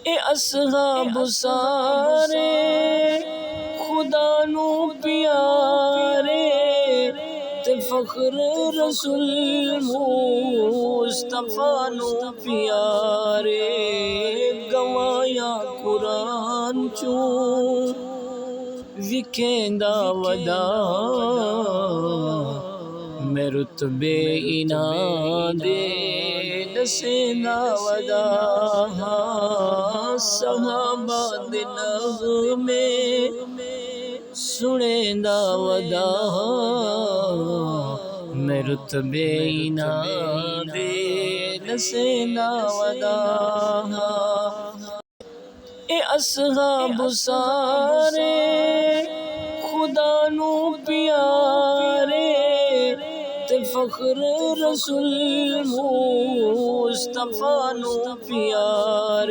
اے اصحاب سارے خدا نو پیارے تے فخر رسول مصطفیٰ نو پیارے گوایا قرآن چوں وکھیندا ودا میں رتبے انہاں دے دسیندا ودا صحابہ دے نغمے سنیندا ودا میں رتبے انہاں دے دسیندا ودا اے اصحاب سارے خدا نو پیارے تے فخر رسول مصطفیٰ نو پیارے